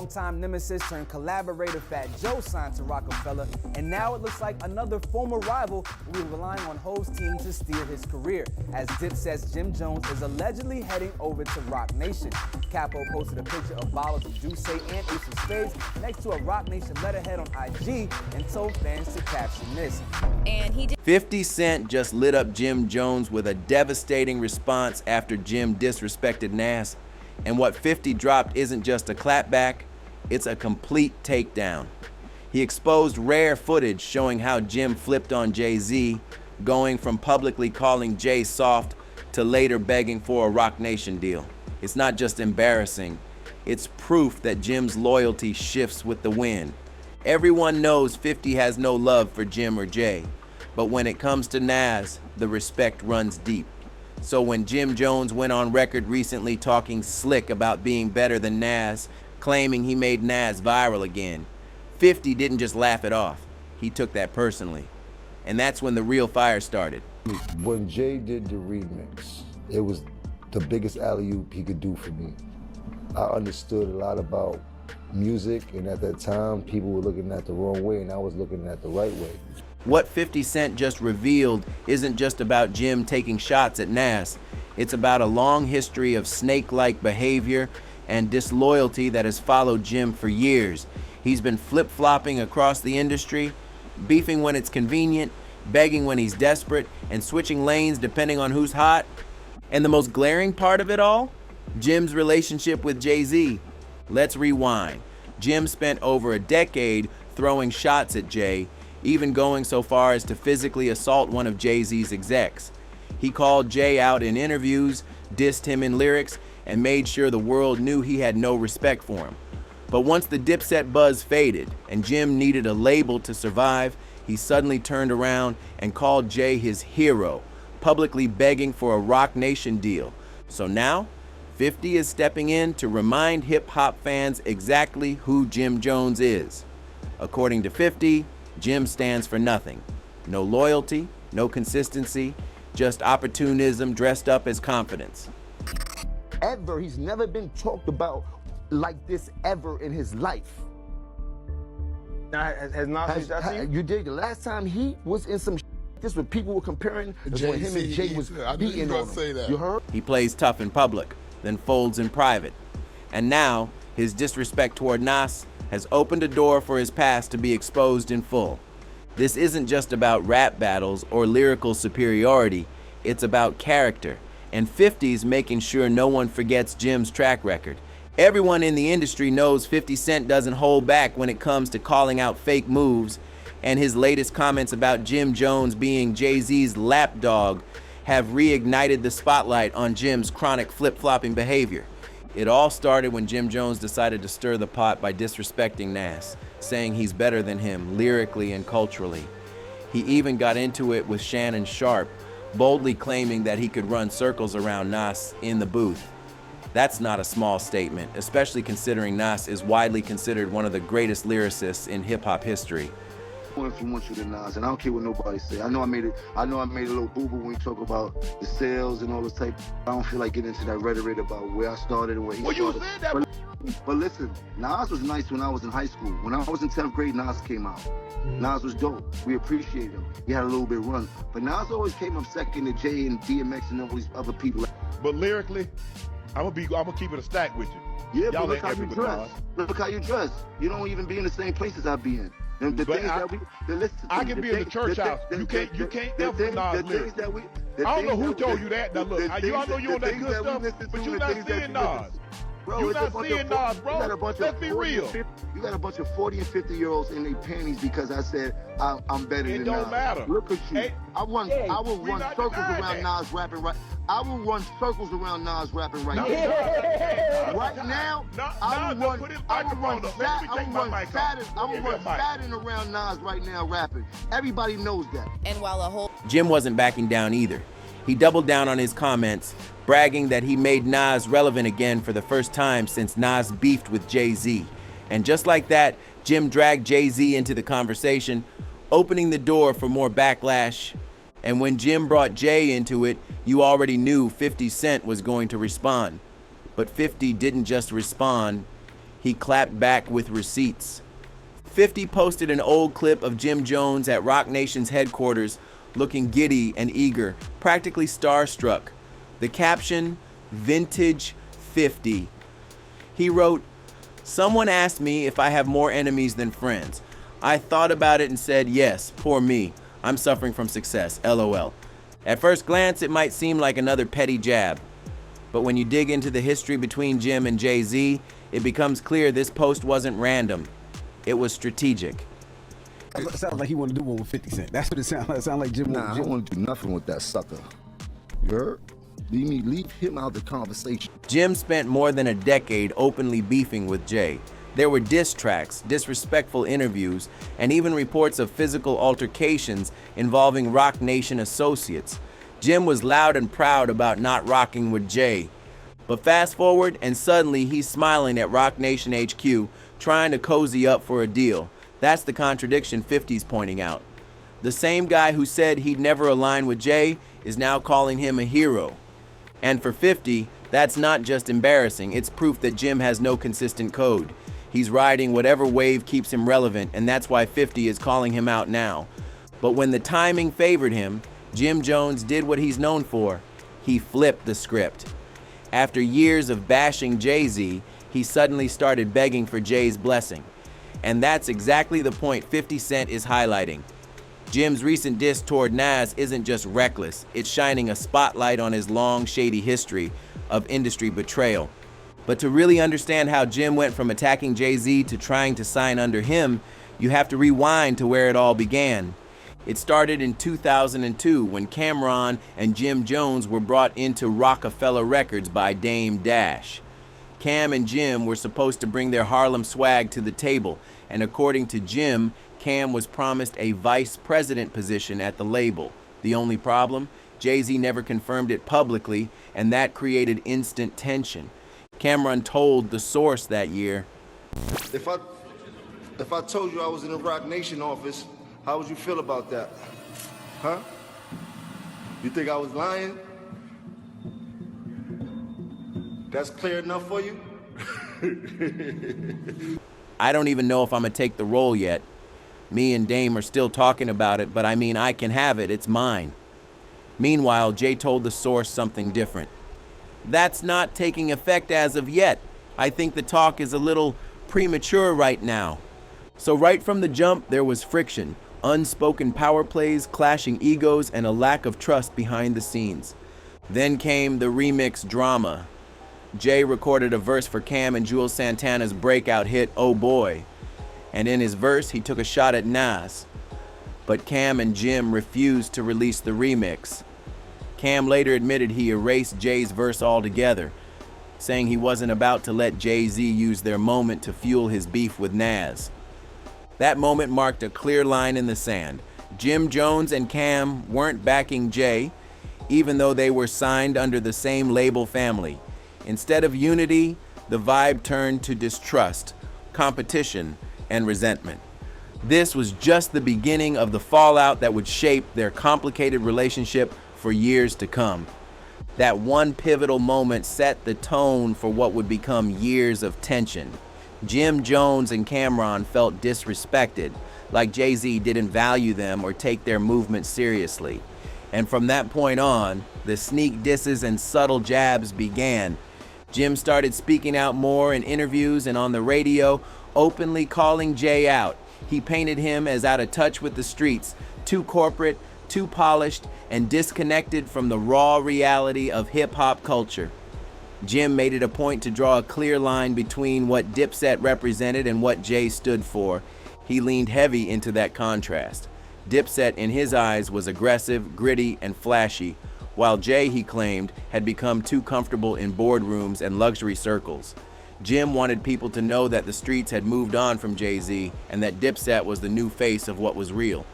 longtime nemesis turned collaborator Fat Joe signed to Rockefeller, and now it looks like another former rival will be relying on Hov's team to steer his career, as Dipset's Jim Jones is allegedly heading over to Roc Nation. Capo posted a picture of bottles of Douce and Ace of Spades next to a Roc Nation letterhead on IG and told fans to caption this. And he did. 50 Cent just lit up Jim Jones with a devastating response after Jim disrespected Nas. And what 50 dropped isn't just a clapback, it's a complete takedown. He exposed rare footage showing how Jim flipped on Jay-Z, going from publicly calling Jay soft to later begging for a Roc Nation deal. It's not just embarrassing, it's proof that Jim's loyalty shifts with the wind. Everyone knows 50 has no love for Jim or Jay, but when it comes to Nas, the respect runs deep. So when Jim Jones went on record recently talking slick about being better than Nas, claiming he made Nas viral again, 50 didn't just laugh it off. He took that personally. And that's when the real fire started. When Jay did the remix, it was the biggest alley-oop he could do for me. I understood a lot about music, and at that time, people were looking at the wrong way, and I was looking at the right way. What 50 Cent just revealed isn't just about Jim taking shots at Nas. It's about a long history of snake-like behavior and disloyalty that has followed Jim for years. He's been flip-flopping across the industry, beefing when it's convenient, begging when he's desperate, and switching lanes depending on who's hot. And the most glaring part of it all? Jim's relationship with Jay-Z. Let's rewind. Jim spent over a decade throwing shots at Jay, even going so far as to physically assault one of Jay-Z's execs. He called Jay out in interviews, dissed him in lyrics, and made sure the world knew he had no respect for him. But once the Dipset buzz faded and Jim needed a label to survive, he suddenly turned around and called Jay his hero, publicly begging for a Roc Nation deal. So now, 50 is stepping in to remind hip-hop fans exactly who Jim Jones is. According to 50, Jim stands for nothing. No loyalty, no consistency, just opportunism dressed up as confidence. Ever, he's never been talked about like this ever in his life. Now, has Nas said that to you? You did. The last time he was in some this when people were comparing when him and Jay was beating on him. You heard? He plays tough in public, then folds in private. And now, his disrespect toward Nas has opened a door for his past to be exposed in full. This isn't just about rap battles or lyrical superiority, it's about character. And 50's making sure no one forgets Jim's track record. Everyone in the industry knows 50 Cent doesn't hold back when it comes to calling out fake moves, and his latest comments about Jim Jones being Jay-Z's lapdog have reignited the spotlight on Jim's chronic flip-flopping behavior. It all started when Jim Jones decided to stir the pot by disrespecting Nas, saying he's better than him lyrically and culturally. He even got into it with Shannon Sharpe, boldly claiming that he could run circles around Nas in the booth. That's not a small statement, especially considering Nas is widely considered one of the greatest lyricists in hip-hop history. More influential than Nas, and I don't care what nobody say. I know I made a little boo-boo when you talk about the sales and all this type. I don't feel like getting into that rhetoric about where I started and where he started. You said that. But listen, Nas was nice when I was in high school. When I was in 10th grade, Nas came out. Nas was dope. We appreciated him. He had a little bit of run. But Nas always came up second to Jay and DMX and all these other people. But lyrically, I'm gonna keep it a stack with you. Yeah, but look how you dress. Look how you dress. You don't even be in the same places I be in. The things that we listen to. I can be in the church house. You can't ever Nas lyrics. I don't know who told you that. Now look, I know you on that good stuff, but you're not seeing Nas. You're not seeing Nas, bro. Let's be real. You got a bunch of 40 and 50-year-olds in their panties because I said I'm better than Nas. It don't matter. Look at you. Hey, I will run circles around Nas rapping right. I will run circles around Nas rapping right now. Right now, I will run Saturn around Nas right now rapping. Everybody knows that. And while Jim wasn't backing down either. He doubled down on his comments, bragging that he made Nas relevant again for the first time since Nas beefed with Jay-Z. And just like that, Jim dragged Jay-Z into the conversation, opening the door for more backlash. And when Jim brought Jay into it, you already knew 50 Cent was going to respond. But 50 didn't just respond, He clapped back with receipts. 50 posted an old clip of Jim Jones at Roc Nation's headquarters, looking giddy and eager, practically starstruck. The caption, "Vintage 50." He wrote, "Someone asked me if I have more enemies than friends. I thought about it and said, yes, poor me. I'm suffering from success, LOL. At first glance, it might seem like another petty jab. But when you dig into the history between Jim and Jay-Z, it becomes clear this post wasn't random. It was strategic." It sounds like he wanted to do one with 50 Cent. That's what it sounds like. It sounds like Jim. Nah, I don't want to do nothing with that sucker. You heard? Leave him out of the conversation. Jim spent more than a decade openly beefing with Jay. There were diss tracks, disrespectful interviews, and even reports of physical altercations involving Roc Nation associates. Jim was loud and proud about not rocking with Jay. But fast forward, and suddenly he's smiling at Roc Nation HQ, trying to cozy up for a deal. That's the contradiction 50's pointing out. The same guy who said he'd never align with Jay is now calling him a hero. And for 50, that's not just embarrassing, it's proof that Jim has no consistent code. He's riding whatever wave keeps him relevant, and that's why 50 is calling him out now. But when the timing favored him, Jim Jones did what he's known for. He flipped the script. After years of bashing Jay-Z, he suddenly started begging for Jay's blessing. And that's exactly the point 50 Cent is highlighting. Jim's recent diss toward Nas isn't just reckless, it's shining a spotlight on his long, shady history of industry betrayal. But to really understand how Jim went from attacking Jay-Z to trying to sign under him, you have to rewind to where it all began. It started in 2002 when Cameron and Jim Jones were brought into Rockefeller Records by Dame Dash. Cam and Jim were supposed to bring their Harlem swag to the table, and according to Jim, Cam was promised a vice president position at the label. The only problem? Jay-Z never confirmed it publicly, and that created instant tension. Cameron told The Source that year, If I told you I was in the Roc Nation office, how would you feel about that? Huh? You think I was lying? That's clear enough for you? "I don't even know if I'm gonna take the role yet. Me and Dame are still talking about it, but I mean, I can have it, it's mine." Meanwhile, Jay told The Source something different. "That's not taking effect as of yet. I think the talk is a little premature right now." So right from the jump, there was friction, unspoken power plays, clashing egos, and a lack of trust behind the scenes. Then came the remix drama. Jay recorded a verse for Cam and Juelz Santana's breakout hit, "Oh Boy." And in his verse, he took a shot at Nas. But Cam and Jim refused to release the remix. Cam later admitted he erased Jay's verse altogether, saying he wasn't about to let Jay-Z use their moment to fuel his beef with Nas. That moment marked a clear line in the sand. Jim Jones and Cam weren't backing Jay, even though they were signed under the same label family. Instead of unity, the vibe turned to distrust, competition, and resentment. This was just the beginning of the fallout that would shape their complicated relationship for years to come. That one pivotal moment set the tone for what would become years of tension. Jim Jones and Cameron felt disrespected, like Jay-Z didn't value them or take their movement seriously. And from that point on, the sneak disses and subtle jabs began. Jim started speaking out more in interviews and on the radio, openly calling Jay out. He painted him as out of touch with the streets, too corporate, too polished, and disconnected from the raw reality of hip-hop culture. Jim made it a point to draw a clear line between what Dipset represented and what Jay stood for. He leaned heavy into that contrast. Dipset, in his eyes, was aggressive, gritty, and flashy, while Jay, he claimed, had become too comfortable in boardrooms and luxury circles. Jim wanted people to know that the streets had moved on from Jay-Z and that Dipset was the new face of what was real.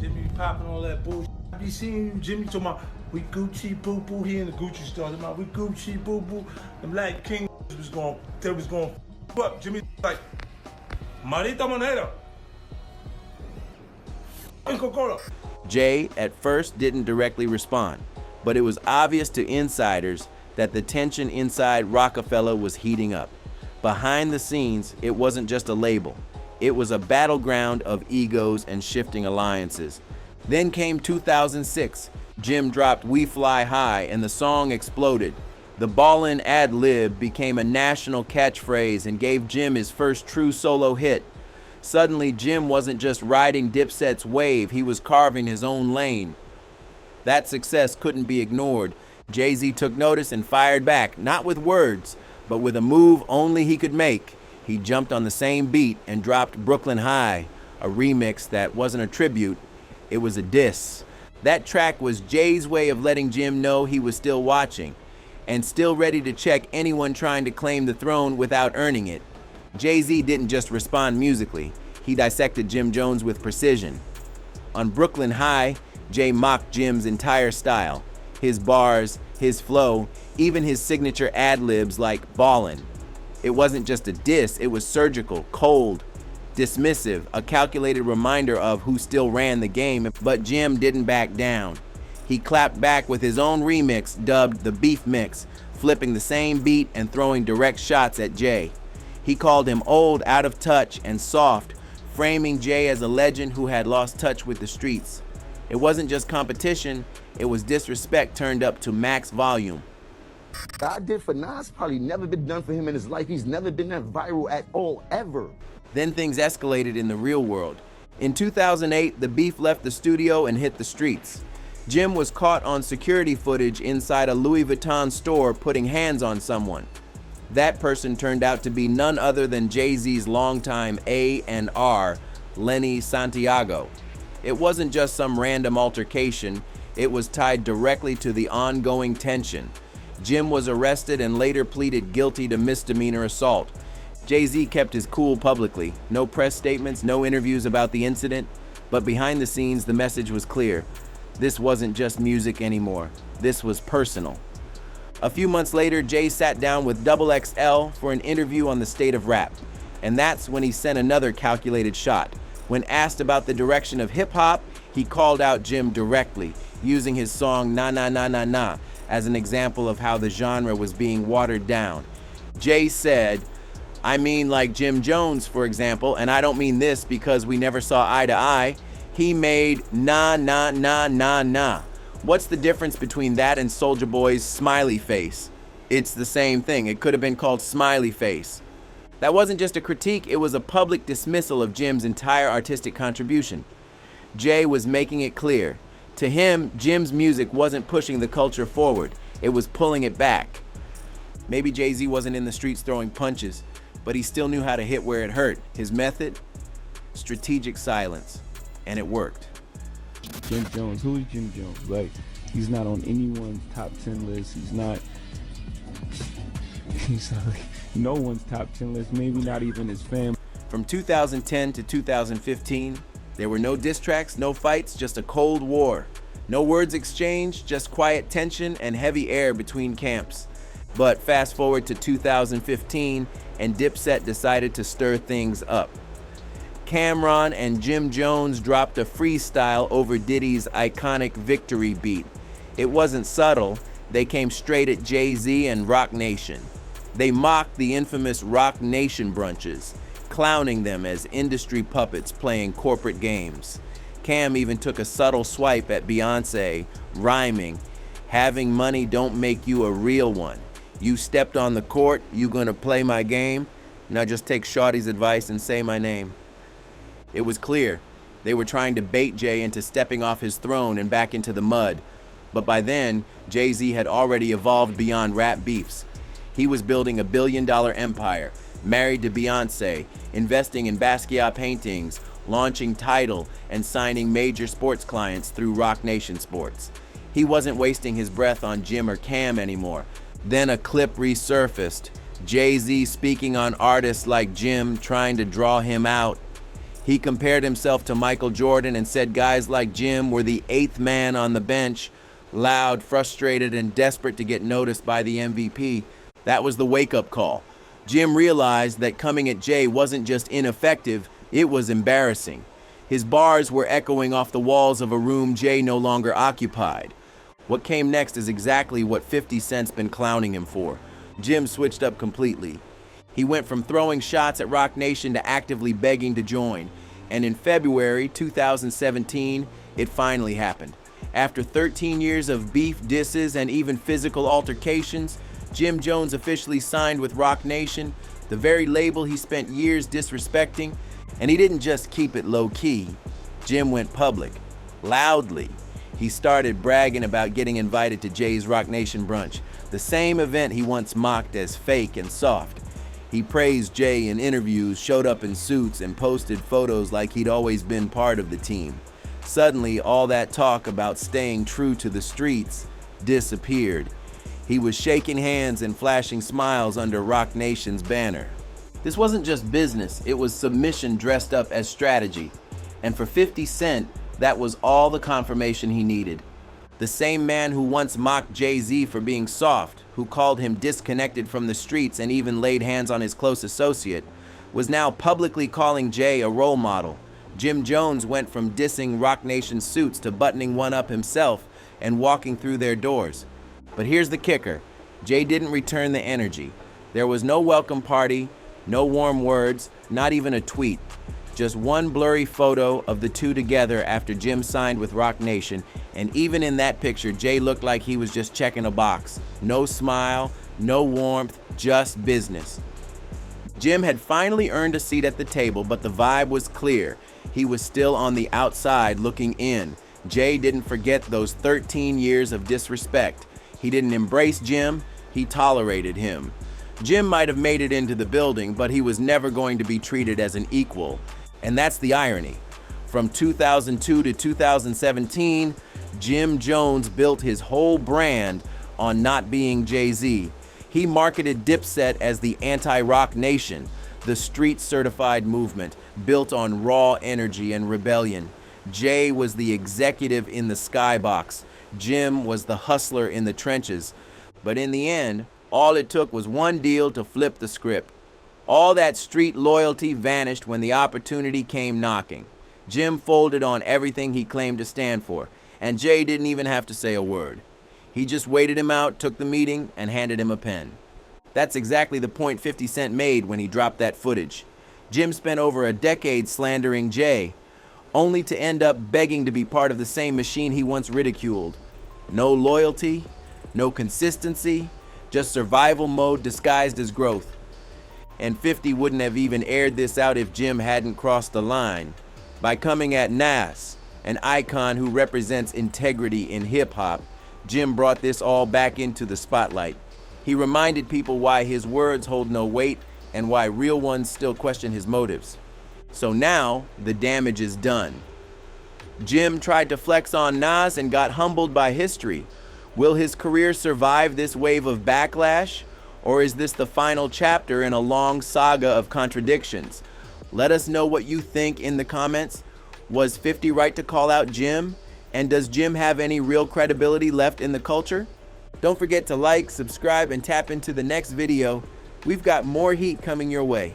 Jimmy popping all that bullshit. I be seeing you, Jimmy, talking about we Gucci boo boo here in the Gucci store. Talking about we Gucci boo boo. The Black King was going up. Jimmy like, Marita Moneda. Coca-Cola. Jay at first didn't directly respond, but it was obvious to insiders that the tension inside Rockefeller was heating up. Behind the scenes, it wasn't just a label. It was a battleground of egos and shifting alliances. Then came 2006. Jim dropped We Fly High and the song exploded. The ballin' ad-lib became a national catchphrase and gave Jim his first true solo hit. Suddenly, Jim wasn't just riding Dipset's wave, he was carving his own lane. That success couldn't be ignored. Jay-Z took notice and fired back, not with words, but with a move only he could make. He jumped on the same beat and dropped Brooklyn High, a remix that wasn't a tribute, it was a diss. That track was Jay's way of letting Jim know he was still watching and still ready to check anyone trying to claim the throne without earning it. Jay-Z didn't just respond musically, he dissected Jim Jones with precision. On Brooklyn High, Jay mocked Jim's entire style, his bars, his flow, even his signature ad-libs like ballin'. It wasn't just a diss, it was surgical, cold, dismissive, a calculated reminder of who still ran the game, but Jim didn't back down. He clapped back with his own remix dubbed the Beef Mix, flipping the same beat and throwing direct shots at Jay. He called him old, out of touch, and soft, framing Jay as a legend who had lost touch with the streets. It wasn't just competition, it was disrespect turned up to max volume. What I did for Nas probably never been done for him in his life. He's never been that viral at all, ever. Then things escalated in the real world. In 2008, the beef left the studio and hit the streets. Jim was caught on security footage inside a Louis Vuitton store putting hands on someone. That person turned out to be none other than Jay-Z's longtime A&R, Lenny Santiago. It wasn't just some random altercation, it was tied directly to the ongoing tension. Jim was arrested and later pleaded guilty to misdemeanor assault. Jay-Z kept his cool publicly. No press statements, no interviews about the incident. But behind the scenes, the message was clear. This wasn't just music anymore. This was personal. A few months later, Jay sat down with XXL for an interview on the state of rap. And that's when he sent another calculated shot. When asked about the direction of hip-hop, he called out Jim directly, using his song Na Na Na Na Na as an example of how the genre was being watered down. Jay said, I mean like Jim Jones, for example, and I don't mean this because we never saw eye to eye. He made na na na na na. What's the difference between that and Soulja Boy's Smiley Face? It's the same thing. It could have been called Smiley Face. That wasn't just a critique, it was a public dismissal of Jim's entire artistic contribution. Jay was making it clear. To him, Jim's music wasn't pushing the culture forward, it was pulling it back. Maybe Jay-Z wasn't in the streets throwing punches, but he still knew how to hit where it hurt. His method? Strategic silence. And it worked. Jim Jones, who is Jim Jones? Like, he's not on anyone's top 10 list. He's not like no one's top 10 list, maybe not even his family. From 2010 to 2015, there were no diss tracks, no fights, just a cold war. No words exchanged, just quiet tension and heavy air between camps. But fast forward to 2015, and Dipset decided to stir things up. Cameron and Jim Jones dropped a freestyle over Diddy's iconic Victory beat. It wasn't subtle, they came straight at Jay-Z and Rock Nation. They mocked the infamous Rock Nation brunches, clowning them as industry puppets playing corporate games. Cam even took a subtle swipe at Beyonce, rhyming, having money don't make you a real one. You stepped on the court, you gonna play my game? Now just take Shawty's advice and say my name. It was clear. They were trying to bait Jay into stepping off his throne and back into the mud. But by then, Jay-Z had already evolved beyond rap beefs. He was building a billion-dollar empire, married to Beyonce, investing in Basquiat paintings, launching Tidal, and signing major sports clients through Rock Nation Sports. He wasn't wasting his breath on Jim or Cam anymore. Then a clip resurfaced. Jay-Z speaking on artists like Jim, trying to draw him out. He compared himself to Michael Jordan and said guys like Jim were the 8th man on the bench, loud, frustrated, and desperate to get noticed by the MVP. That was the wake-up call. Jim realized that coming at Jay wasn't just ineffective, it was embarrassing. His bars were echoing off the walls of a room Jay no longer occupied. What came next is exactly what 50 Cent's been clowning him for. Jim switched up completely. He went from throwing shots at Roc Nation to actively begging to join. And in February 2017, it finally happened. After 13 years of beef, disses, and even physical altercations, Jim Jones officially signed with Roc Nation, the very label he spent years disrespecting. And he didn't just keep it low-key. Jim went public, loudly. He started bragging about getting invited to Jay's Roc Nation brunch, the same event he once mocked as fake and soft. He praised Jay in interviews, showed up in suits, and posted photos like he'd always been part of the team. Suddenly, all that talk about staying true to the streets disappeared. He was shaking hands and flashing smiles under Roc Nation's banner. This wasn't just business, it was submission dressed up as strategy. And for 50 Cent, that was all the confirmation he needed. The same man who once mocked Jay-Z for being soft, who called him disconnected from the streets and even laid hands on his close associate, was now publicly calling Jay a role model. Jim Jones went from dissing Roc Nation suits to buttoning one up himself and walking through their doors. But here's the kicker. Jay didn't return the energy. There was no welcome party, no warm words, not even a tweet. Just one blurry photo of the two together after Jim signed with Roc Nation, and even in that picture, Jay looked like he was just checking a box. No smile, no warmth, just business. Jim had finally earned a seat at the table, but the vibe was clear. He was still on the outside looking in. Jay didn't forget those 13 years of disrespect. He didn't embrace Jim, he tolerated him. Jim might have made it into the building, but he was never going to be treated as an equal. And that's the irony. From 2002 to 2017, Jim Jones built his whole brand on not being Jay-Z. He marketed Dipset as the anti-Roc Nation, the street-certified movement built on raw energy and rebellion. Jay was the executive in the skybox. Jim was the hustler in the trenches. But in the end, all it took was one deal to flip the script. All that street loyalty vanished when the opportunity came knocking. Jim folded on everything he claimed to stand for, and Jay didn't even have to say a word. He just waited him out, took the meeting, and handed him a pen. That's exactly the point 50 Cent made when he dropped that footage. Jim spent over a decade slandering Jay, only to end up begging to be part of the same machine he once ridiculed. No loyalty, no consistency, just survival mode disguised as growth. And 50 wouldn't have even aired this out if Jim hadn't crossed the line. By coming at Nas, an icon who represents integrity in hip-hop, Jim brought this all back into the spotlight. He reminded people why his words hold no weight and why real ones still question his motives. So now, the damage is done. Jim tried to flex on Nas and got humbled by history. Will his career survive this wave of backlash? Or is this the final chapter in a long saga of contradictions? Let us know what you think in the comments. Was 50 right to call out Jim? And does Jim have any real credibility left in the culture? Don't forget to like, subscribe, and tap into the next video. We've got more heat coming your way.